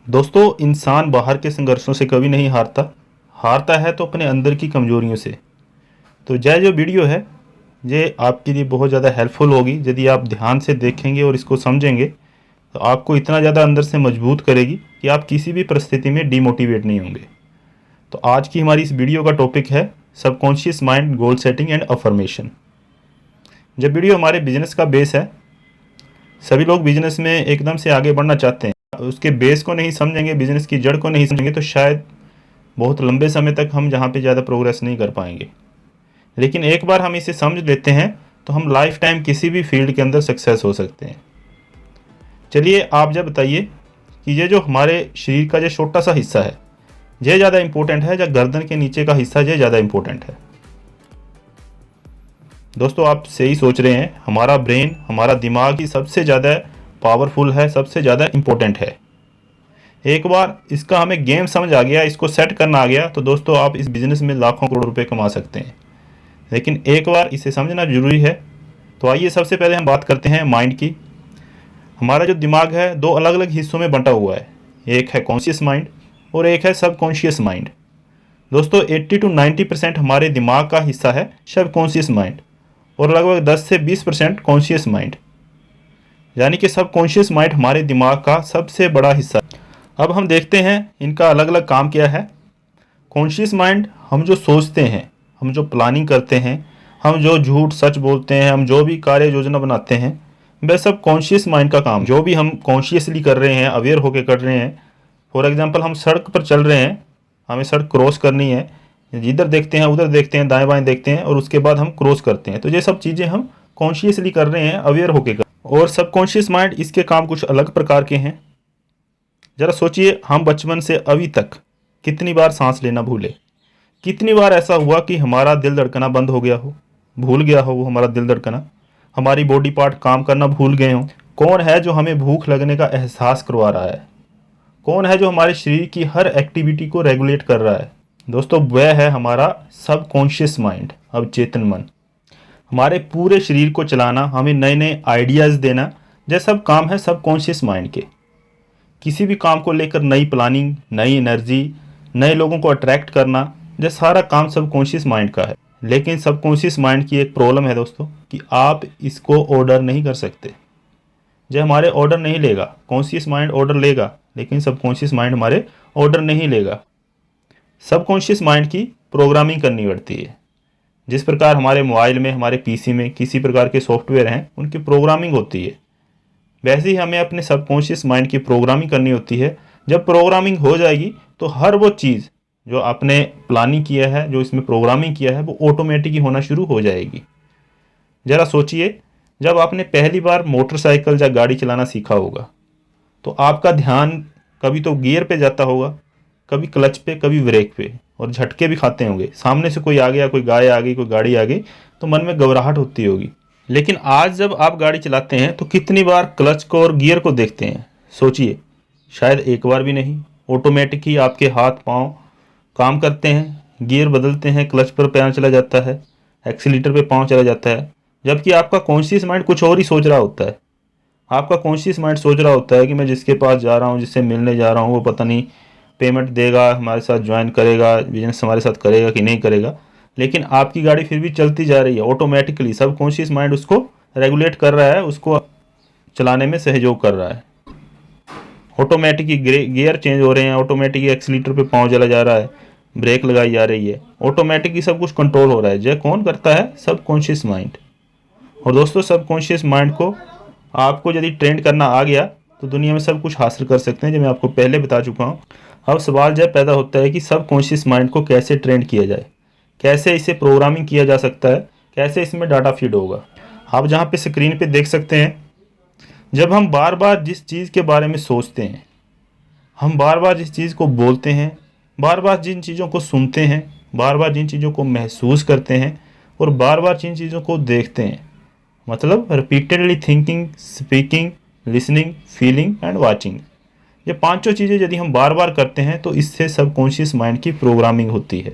दोस्तों, इंसान बाहर के संघर्षों से कभी नहीं हारता। हारता है तो अपने अंदर की कमजोरियों से। तो यह जो वीडियो है ये आपके लिए बहुत ज़्यादा हेल्पफुल होगी। यदि आप ध्यान से देखेंगे और इसको समझेंगे तो आपको इतना ज़्यादा अंदर से मजबूत करेगी कि आप किसी भी परिस्थिति में डीमोटिवेट नहीं होंगे। तो आज की हमारी इस वीडियो का टॉपिक है subconscious mind, goal setting and affirmation. जब वीडियो हमारे बिजनेस का बेस है, सभी लोग बिजनेस में एकदम से आगे बढ़ना चाहते हैं। उसके बेस को नहीं समझेंगे, बिजनेस की जड़ को नहीं समझेंगे तो शायद बहुत लंबे समय तक हम जहाँ पे ज़्यादा प्रोग्रेस नहीं कर पाएंगे। लेकिन एक बार हम इसे समझ लेते हैं तो हम लाइफ टाइम किसी भी फील्ड के अंदर सक्सेस हो सकते हैं। चलिए आप जब बताइए कि ये जो हमारे शरीर का जो छोटा सा हिस्सा है ये ज़्यादा इंपॉर्टेंट है या गर्दन के नीचे का हिस्सा ये ज़्यादा इंपॉर्टेंट है। दोस्तों, आप सही सोच रहे हैं। हमारा ब्रेन, हमारा दिमाग ही सबसे ज़्यादा पावरफुल है, सबसे ज़्यादा इंपॉर्टेंट है। एक बार इसका हमें गेम समझ आ गया, इसको सेट करना आ गया तो दोस्तों आप इस बिज़नेस में लाखों करोड़ रुपए कमा सकते हैं। लेकिन एक बार इसे समझना ज़रूरी है। तो आइए सबसे पहले हम बात करते हैं माइंड की। हमारा जो दिमाग है दो अलग अलग हिस्सों में बंटा हुआ है। एक है कॉन्शियस माइंड और एक है सबकॉन्शियस माइंड। दोस्तों 80 to 90% हमारे दिमाग का हिस्सा है सबकॉन्शियस माइंड और लगभग 10 से 20% कॉन्शियस माइंड। यानी कि सबकॉन्शियस माइंड हमारे दिमाग का सबसे बड़ा हिस्सा है। अब हम देखते हैं इनका अलग अलग काम क्या है। कॉन्शियस माइंड हम जो सोचते हैं, हम जो प्लानिंग करते हैं, हम जो झूठ सच बोलते हैं, हम जो भी कार्य योजना बनाते हैं, वह सब कॉन्शियस माइंड का काम। जो भी हम कॉन्शियसली कर रहे हैं, अवेयर होकर कर रहे हैं। फॉर एग्जांपल हम सड़क पर चल रहे हैं, हमें सड़क क्रॉस करनी है, जिधर देखते हैं उधर देखते हैं, दाएं बाएं देखते हैं और उसके बाद हम क्रॉस करते हैं। तो ये सब चीज़ें हम कॉन्शियसली कर रहे हैं, अवेयर होकर। और सबकॉन्शियस माइंड, इसके काम कुछ अलग प्रकार के हैं। ज़रा सोचिए, हम बचपन से अभी तक कितनी बार सांस लेना भूले। कितनी बार ऐसा हुआ कि हमारा दिल धड़कना बंद हो गया हो, भूल गया हो वो हमारा दिल धड़कना, हमारी बॉडी पार्ट काम करना भूल गए हों। कौन है जो हमें भूख लगने का एहसास करवा रहा है? कौन है जो हमारे शरीर की हर एक्टिविटी को रेगुलेट कर रहा है? दोस्तों वह है हमारा सबकॉन्शियस माइंड, अवचेतन मन। हमारे पूरे शरीर को चलाना, हमें नए नए आइडियाज़ देना, यह सब काम है सबकॉन्शियस माइंड के। किसी भी काम को लेकर नई प्लानिंग, नई एनर्जी, नए लोगों को अट्रैक्ट करना, यह सारा काम सबकॉन्शियस माइंड का है। लेकिन सबकॉन्शियस माइंड की एक प्रॉब्लम है दोस्तों कि आप इसको ऑर्डर नहीं कर सकते। यह हमारे ऑर्डर नहीं लेगा। कॉन्शियस माइंड ऑर्डर लेगा लेकिन सबकॉन्शियस माइंड हमारे ऑर्डर नहीं लेगा। सबकॉन्शियस माइंड की प्रोग्रामिंग करनी पड़ती है। जिस प्रकार हमारे मोबाइल में, हमारे पीसी में किसी प्रकार के सॉफ्टवेयर हैं, उनकी प्रोग्रामिंग होती है, वैसे ही हमें अपने सबकॉन्शियस माइंड की प्रोग्रामिंग करनी होती है। जब प्रोग्रामिंग हो जाएगी तो हर वो चीज़ जो आपने प्लानिंग किया है, जो इसमें प्रोग्रामिंग किया है, वो ऑटोमेटिक ही होना शुरू हो जाएगी। ज़रा सोचिए, जब आपने पहली बार मोटरसाइकिल या गाड़ी चलाना सीखा होगा तो आपका ध्यान कभी तो गियर पे जाता होगा, कभी क्लच पे, कभी ब्रेक पे, और झटके भी खाते होंगे। सामने से कोई आ गया, कोई गाय आ गई, कोई गाड़ी आ गई तो मन में घबराहट होती होगी। लेकिन आज जब आप गाड़ी चलाते हैं तो कितनी बार क्लच को और गियर को देखते हैं? सोचिए, शायद एक बार भी नहीं। ऑटोमेटिक ही आपके हाथ पांव काम करते हैं, गियर बदलते हैं, क्लच पर पैर चला जाता है, एक्सीलेटर पे पांव चला जाता है। जबकि आपका कॉन्शियस माइंड कुछ और ही सोच रहा होता है। आपका कॉन्शियस माइंड सोच रहा होता है कि मैं जिसके पास जा रहा हूँ, जिससे मिलने जा रहा हूँ, वो पता नहीं पेमेंट देगा, हमारे साथ ज्वाइन करेगा, बिजनेस हमारे साथ करेगा कि नहीं करेगा। लेकिन आपकी गाड़ी फिर भी चलती जा रही है ऑटोमेटिकली। सबकॉन्शियस माइंड उसको रेगुलेट कर रहा है, उसको चलाने में सहयोग कर रहा है। ऑटोमेटिक गियर चेंज हो रहे हैं, ऑटोमेटिक एक्सीलेटर पे पाँव चला जा रहा है, ब्रेक लगाई जा रही है, ऑटोमेटिक ही सब कुछ कंट्रोल हो रहा है। यह कौन करता है? Subconscious mind. और दोस्तों सबकॉन्शियस माइंड को आपको यदि ट्रेंड करना आ गया तो दुनिया में सब कुछ हासिल कर सकते हैं, जो मैं आपको पहले बता चुका हूँ। अब सवाल यह पैदा होता है कि सबकॉन्शियस माइंड को कैसे ट्रेंड किया जाए, कैसे इसे प्रोग्रामिंग किया जा सकता है, कैसे इसमें डाटा फीड होगा। आप जहाँ पे स्क्रीन पे देख सकते हैं, जब हम बार बार जिस चीज़ के बारे में सोचते हैं, हम बार बार जिस चीज़ को बोलते हैं, बार बार जिन चीज़ों को सुनते हैं, बार बार जिन चीज़ों को महसूस करते हैं और बार बार जिन चीज़ों को देखते हैं, मतलब repeatedly thinking, speaking, listening, feeling and watching, ये पांचों चीज़ें यदि हम बार बार करते हैं तो इससे सबकॉन्शियस माइंड की प्रोग्रामिंग होती है।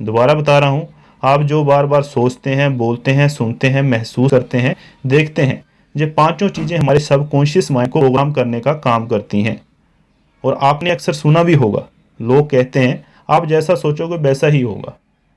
दोबारा बता रहा हूँ, आप जो बार बार सोचते हैं, बोलते हैं, सुनते हैं, महसूस करते हैं, देखते हैं, ये पांचों चीज़ें हमारे सबकॉन्शियस माइंड को प्रोग्राम करने का काम करती हैं। और आपने अक्सर सुना भी होगा, लोग कहते हैं आप जैसा सोचोगे वैसा ही होगा,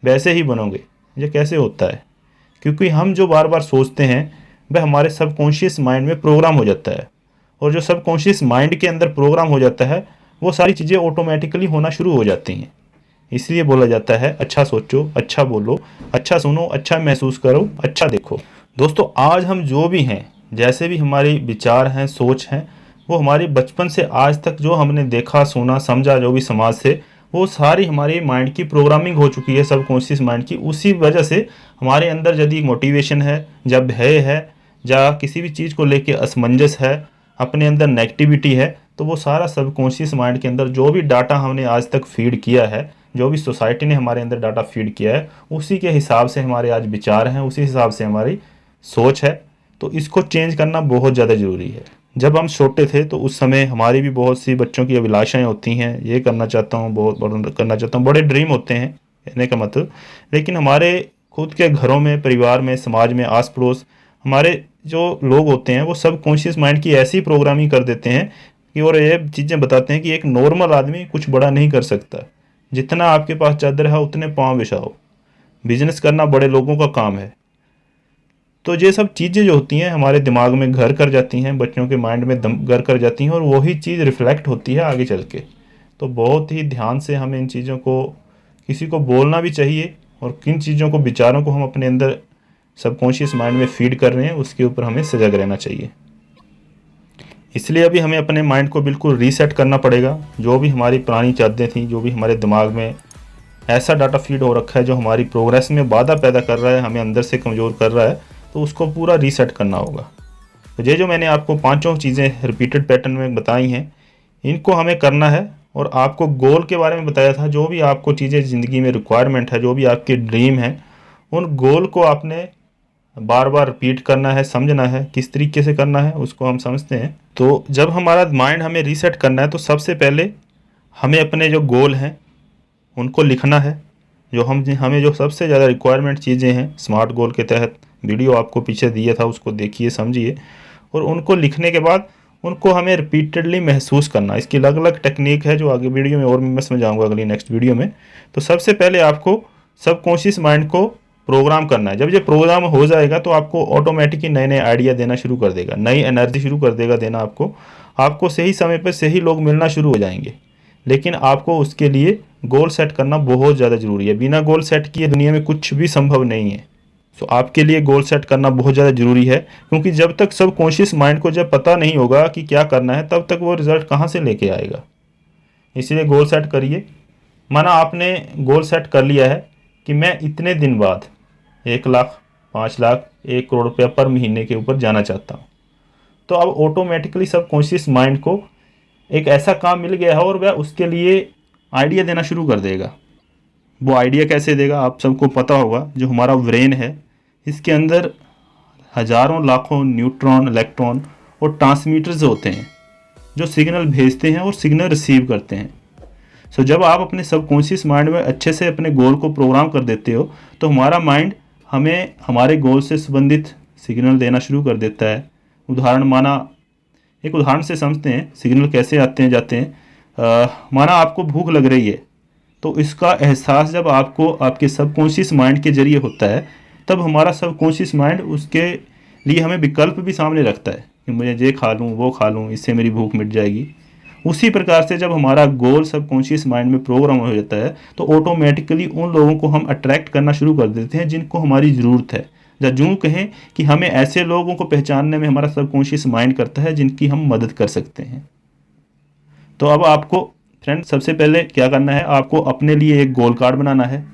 वैसे ही बनोगे। ये कैसे होता है? क्योंकि हम जो बार बार सोचते हैं वह हमारे सबकॉन्शियस माइंड में प्रोग्राम हो जाता है, और जो सबकॉन्शियस माइंड के अंदर प्रोग्राम हो जाता है वो सारी चीज़ें ऑटोमेटिकली होना शुरू हो जाती हैं। इसलिए बोला जाता है अच्छा सोचो, अच्छा बोलो, अच्छा सुनो, अच्छा महसूस करो, अच्छा देखो। दोस्तों, आज हम जो भी हैं, जैसे भी हमारे विचार हैं, सोच हैं, वो हमारे बचपन से आज तक जो हमने देखा, सुना, समझा, जो भी समाज से, वो सारी हमारे माइंड की प्रोग्रामिंग हो चुकी है, सबकॉन्शियस माइंड की। उसी वजह से हमारे अंदर यदि मोटिवेशन है, जब भय है, या किसी भी चीज़ को लेके असमंजस है, अपने अंदर नेगेटिविटी है, तो वो सारा सबकॉन्शियस माइंड के अंदर जो भी डाटा हमने आज तक फीड किया है, जो भी सोसाइटी ने हमारे अंदर डाटा फीड किया है, उसी के हिसाब से हमारे आज विचार हैं, उसी हिसाब से हमारी सोच है। तो इसको चेंज करना बहुत ज़्यादा ज़रूरी है। जब हम छोटे थे तो उस समय हमारी भी बहुत सी बच्चों की अभिलाषाएं होती हैं, ये करना चाहता हूँ, बहुत बड़ा करना चाहता हूँ, बड़े ड्रीम होते हैं कहने का मतलब। लेकिन हमारे खुद के घरों में, परिवार में, समाज में, आस पड़ोस हमारे जो लोग होते हैं वो सब कॉन्शियस माइंड की ऐसी प्रोग्रामिंग कर देते हैं कि, और ये चीज़ें बताते हैं कि एक नॉर्मल आदमी कुछ बड़ा नहीं कर सकता, जितना आपके पास चादर है उतने पाँव बिछाओ, बिजनेस करना बड़े लोगों का काम है। तो ये सब चीज़ें जो होती हैं हमारे दिमाग में घर कर जाती हैं, बच्चों के माइंड में घर कर जाती हैं, और वही चीज़ रिफ्लेक्ट होती है आगे चल के। तो बहुत ही ध्यान से हमें इन चीज़ों को किसी को बोलना भी चाहिए, और किन चीज़ों को, विचारों को हम अपने अंदर सबकॉन्शियस माइंड में फीड कर रहे हैं उसके ऊपर हमें सजग रहना चाहिए। इसलिए अभी हमें अपने माइंड को बिल्कुल रीसेट करना पड़ेगा। जो भी हमारी पुरानी चादरें थी, जो भी हमारे दिमाग में ऐसा डाटा फीड हो रखा है जो हमारी प्रोग्रेस में बाधा पैदा कर रहा है, हमें अंदर से कमज़ोर कर रहा है, तो उसको पूरा रीसेट करना होगा। तो ये जो मैंने आपको पांचों चीज़ें रिपीटेड पैटर्न में बताई हैं, इनको हमें करना है। और आपको गोल के बारे में बताया था, जो भी आपको चीज़ें ज़िंदगी में रिक्वायरमेंट है, जो भी आपके ड्रीम है, उन गोल को आपने बार बार रिपीट करना है, समझना है किस तरीके से करना है, उसको हम समझते हैं। तो जब हमारा माइंड हमें रीसेट करना है तो सबसे पहले हमें अपने जो गोल हैं उनको लिखना है। जो हमें जो सबसे ज़्यादा रिक्वायरमेंट चीज़ें हैं, स्मार्ट गोल के तहत वीडियो आपको पीछे दिया था, उसको देखिए, समझिए, और उनको लिखने के बाद उनको हमें रिपीटेडली महसूस करना। इसकी अलग अलग टेक्निक है जो आगे वीडियो में और मैं समझाऊंगा अगली नेक्स्ट वीडियो में। तो सबसे पहले आपको सबकॉन्शियस माइंड को प्रोग्राम करना है। जब ये प्रोग्राम हो जाएगा तो आपको ऑटोमेटिक ही नए नए आइडिया देना शुरू कर देगा, नई एनर्जी शुरू कर देगा देना आपको सही समय पर सही लोग मिलना शुरू हो जाएंगे। लेकिन आपको उसके लिए गोल सेट करना बहुत ज़्यादा ज़रूरी है। बिना गोल सेट किए दुनिया में कुछ भी संभव नहीं है। तो आपके लिए गोल सेट करना बहुत ज़्यादा ज़रूरी है, क्योंकि जब तक सब कॉन्शियस माइंड को जब पता नहीं होगा कि क्या करना है, तब तक वो रिजल्ट कहाँ से लेके आएगा। इसलिए गोल सेट करिए। माना आपने गोल सेट कर लिया है कि मैं इतने दिन बाद 1 लाख, 5 लाख, 1 करोड़ रुपया पर महीने के ऊपर जाना चाहता हूँ, तो अब ऑटोमेटिकली सब कॉन्शियस माइंड को एक ऐसा काम मिल गया है और वह उसके लिए आइडिया देना शुरू कर देगा। वो आइडिया कैसे देगा? आप सबको पता होगा, जो हमारा ब्रेन है इसके अंदर हज़ारों लाखों न्यूट्रॉन, इलेक्ट्रॉन और ट्रांसमीटर्स होते हैं जो सिग्नल भेजते हैं और सिग्नल रिसीव करते हैं। सो जब आप अपने सबकॉन्शियस माइंड में अच्छे से अपने गोल को प्रोग्राम कर देते हो तो हमारा माइंड हमें हमारे गोल से संबंधित सिग्नल देना शुरू कर देता है। एक उदाहरण से समझते हैं सिग्नल कैसे आते हैं जाते हैं। माना आपको भूख लग रही है, तो इसका एहसास जब आपको आपके सबकॉन्शियस माइंड के जरिए होता है, तब हमारा सबकॉन्शियस माइंड उसके लिए हमें विकल्प भी सामने रखता है कि मुझे ये खा लूँ, वो खा लूँ, इससे मेरी भूख मिट जाएगी। उसी प्रकार से जब हमारा गोल सबकॉन्शियस माइंड में प्रोग्राम हो जाता है तो ऑटोमेटिकली उन लोगों को हम अट्रैक्ट करना शुरू कर देते हैं जिनको हमारी ज़रूरत है। या यूँ कहें कि हमें ऐसे लोगों को पहचानने में हमारा सबकॉन्शियस माइंड करता है जिनकी हम मदद कर सकते हैं। तो अब आपको फ्रेंड सबसे पहले क्या करना है, आपको अपने लिए एक गोल कार्ड बनाना है।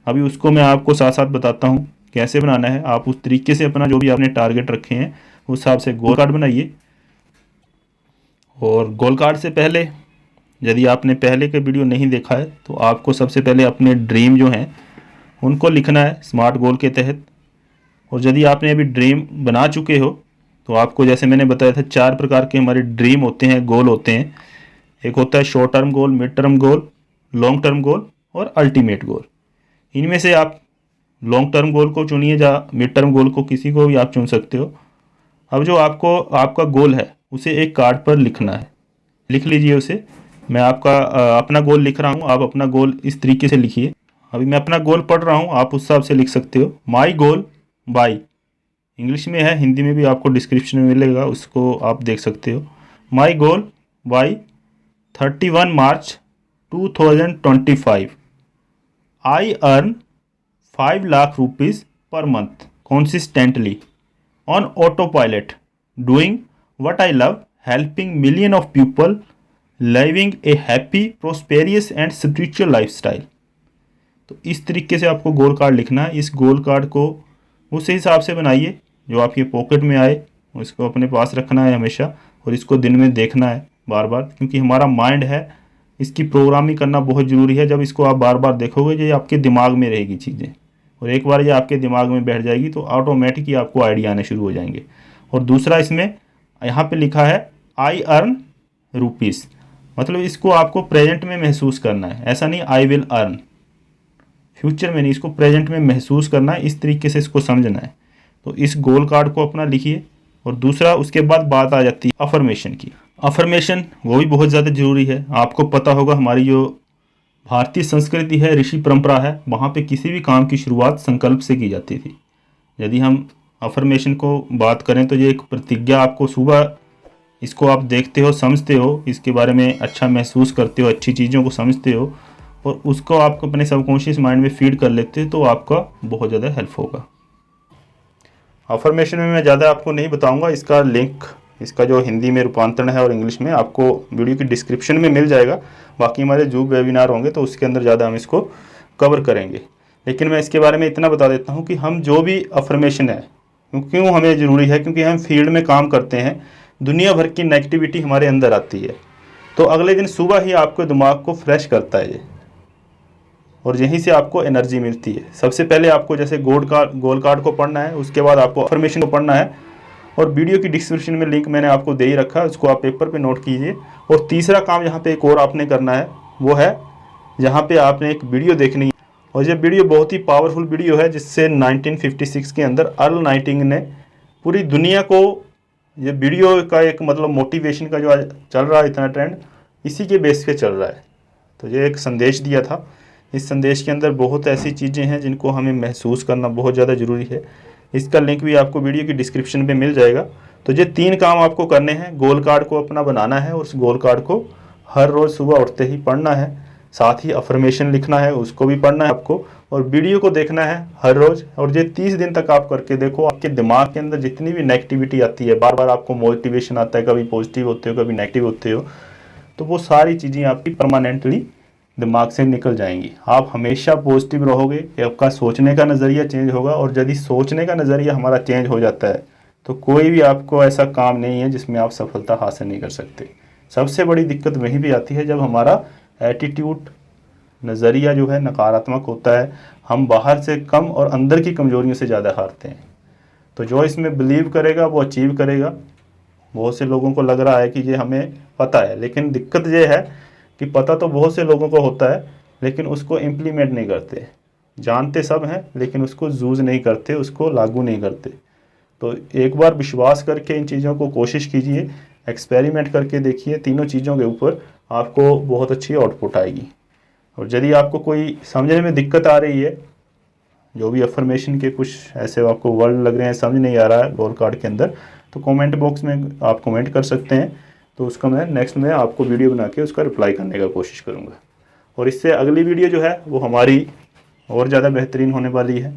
अभी उसको मैं आपको साथ साथ बताता हूँ कैसे बनाना है। आप उस तरीके से अपना जो भी आपने टारगेट रखे हैं उस हिसाब से गोल कार्ड बनाइए। और गोल कार्ड से पहले, यदि आपने पहले के वीडियो नहीं देखा है, तो आपको सबसे पहले अपने ड्रीम जो हैं उनको लिखना है स्मार्ट गोल के तहत। और यदि आपने अभी ड्रीम बना चुके हो तो आपको, जैसे मैंने बताया था, 4 प्रकार के हमारे ड्रीम होते हैं, गोल होते हैं। एक होता है short term goal, mid term goal, long term goal और अल्टीमेट गोल। इनमें से आप लॉन्ग टर्म गोल को चुनिए या मिड टर्म गोल को, किसी को भी आप चुन सकते हो। अब जो आपका गोल है उसे एक कार्ड पर लिखना है। लिख लीजिए उसे। मैं आपका अपना गोल लिख रहा हूँ, आप अपना गोल इस तरीके से लिखिए। अभी मैं अपना गोल पढ़ रहा हूँ, आप उस हिसाब से लिख सकते हो। माई गोल बाई, इंग्लिश में है, हिंदी में भी आपको डिस्क्रिप्शन में मिलेगा, उसको आप देख सकते हो। My goal by 31 March 2025 I earn 5 lakh rupees per month consistently on autopilot doing what I love, helping million of people, living a happy prosperous and spiritual lifestyle। तो इस तरीके से आपको गोल कार्ड लिखना है। इस गोल कार्ड को उस हिसाब से बनाइए जो आपके पॉकेट में आए, उसको अपने पास रखना है हमेशा, और इसको दिन में देखना है बार बार, क्योंकि हमारा माइंड है, इसकी प्रोग्रामिंग करना बहुत ज़रूरी है। जब इसको आप बार बार देखोगे ये आपके दिमाग में रहेगी चीज़ें, और एक बार ये आपके दिमाग में बैठ जाएगी तो ऑटोमेटिक ही आपको आइडिया आने शुरू हो जाएंगे। और दूसरा इसमें यहाँ पे लिखा है आई अर्न रुपीज़, मतलब इसको आपको प्रेजेंट में महसूस करना है, ऐसा नहीं आई विल अर्न, फ्यूचर में नहीं, इसको प्रेजेंट में महसूस करना है। इस तरीके से इसको समझना है। तो इस गोल कार्ड को अपना लिखिए। और दूसरा, उसके बाद बात आ जाती है अफर्मेशन की। अफर्मेशन वो भी बहुत ज़्यादा ज़रूरी है। आपको पता होगा हमारी जो भारतीय संस्कृति है, ऋषि परंपरा है, वहाँ पे किसी भी काम की शुरुआत संकल्प से की जाती थी। यदि हम अफर्मेशन को बात करें तो ये एक प्रतिज्ञा, आपको सुबह इसको आप देखते हो, समझते हो, इसके बारे में अच्छा महसूस करते हो, अच्छी चीज़ों को समझते हो और उसको आप अपने सबकॉन्शियस माइंड में फीड कर लेते हो, तो आपका बहुत ज़्यादा हेल्प होगा। अफर्मेशन में मैं ज़्यादा आपको नहीं बताऊंगा, इसका लिंक, इसका जो हिंदी में रूपांतरण है और इंग्लिश में, आपको वीडियो की डिस्क्रिप्शन में मिल जाएगा। बाकी हमारे जो वेबिनार होंगे तो उसके अंदर ज़्यादा हम इसको कवर करेंगे। लेकिन मैं इसके बारे में इतना बता देता हूँ कि हम जो भी अफर्मेशन है, क्यों हमें ज़रूरी है, क्योंकि हम फील्ड में काम करते हैं, दुनिया भर की नेगेटिविटी हमारे अंदर आती है, तो अगले दिन सुबह ही आपके दिमाग को फ्रेश करता है ये, और यहीं से आपको एनर्जी मिलती है। सबसे पहले आपको जैसे गोल कार्ड को पढ़ना है, उसके बाद आपको अफर्मेशन को पढ़ना है, और वीडियो की डिस्क्रिप्शन में लिंक मैंने आपको दे ही रखा है, उसको आप पेपर पे नोट कीजिए। और तीसरा काम यहाँ पे एक और आपने करना है, वो है यहाँ पे आपने एक वीडियो देखनी है, और ये वीडियो बहुत ही पावरफुल वीडियो है, जिससे 1956 के अंदर अर्ल नाइटिंग ने पूरी दुनिया को, ये वीडियो का एक मतलब मोटिवेशन का जो चल रहा है इतना ट्रेंड, इसी के बेस पे चल रहा है। तो ये एक संदेश दिया था। इस संदेश के अंदर बहुत ऐसी चीज़ें हैं जिनको हमें महसूस करना बहुत ज़्यादा ज़रूरी है। इसका लिंक भी आपको वीडियो की डिस्क्रिप्शन में मिल जाएगा। तो ये 3 काम आपको करने हैं। गोल कार्ड को अपना बनाना है और उस गोल कार्ड को हर रोज़ सुबह उठते ही पढ़ना है। साथ ही अफर्मेशन लिखना है, उसको भी पढ़ना है आपको, और वीडियो को देखना है हर रोज़। और ये 30 दिन तक आप करके देखो, आपके दिमाग के अंदर जितनी भी नेगेटिविटी आती है, बार बार आपको मोटिवेशन आता है, कभी पॉजिटिव होते हो कभी नेगेटिव होते हो, तो वो सारी चीज़ें आपकी परमानेंटली दिमाग से निकल जाएंगी। आप हमेशा पॉजिटिव रहोगे, आपका सोचने का नज़रिया चेंज होगा, और यदि सोचने का नज़रिया हमारा चेंज हो जाता है तो कोई भी आपको ऐसा काम नहीं है जिसमें आप सफलता हासिल नहीं कर सकते। सबसे बड़ी दिक्कत वहीं भी आती है जब हमारा एटीट्यूड, नज़रिया जो है नकारात्मक होता है, हम बाहर से कम और अंदर की कमजोरियों से ज़्यादा हारते हैं। तो जो इसमें बिलीव करेगा वो अचीव करेगा। बहुत से लोगों को लग रहा है कि ये हमें पता है, लेकिन दिक्कत ये है कि पता तो बहुत से लोगों को होता है, लेकिन उसको इम्प्लीमेंट नहीं करते। जानते सब हैं लेकिन उसको यूज़ नहीं करते, उसको लागू नहीं करते। तो एक बार विश्वास करके इन चीज़ों को कोशिश कीजिए, एक्सपेरिमेंट करके देखिए, तीनों चीज़ों के ऊपर आपको बहुत अच्छी आउटपुट आएगी। और यदि आपको कोई समझने में दिक्कत आ रही है, जो भी अफर्मेशन के कुछ ऐसे आपको वर्ड लग रहे हैं, समझ नहीं आ रहा है गोल कार्ड के अंदर, तो कमेंट बॉक्स में आप कमेंट कर सकते हैं। तो उसका मैं नेक्स्ट में आपको वीडियो बना के उसका रिप्लाई करने का कोशिश करूँगा। और इससे अगली वीडियो जो है वो हमारी और ज़्यादा बेहतरीन होने वाली है।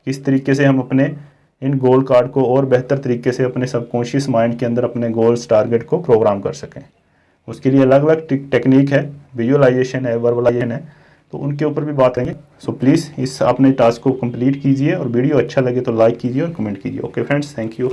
किस तरीके से हम अपने इन गोल कार्ड को और बेहतर तरीके से अपने सबकॉन्शियस माइंड के अंदर अपने गोल्स, टारगेट को प्रोग्राम कर सकें। उसके लिए अलग अलग टेक्निक है, विजुअलाइजेशन है, वर्बलाइजेशन है, तो उनके ऊपर भी बात करेंगे। सो प्लीज़ इस अपने टास्क को कंप्लीट कीजिए, और वीडियो अच्छा लगे तो लाइक कीजिए और कमेंट कीजिए। Okay friends, thank you.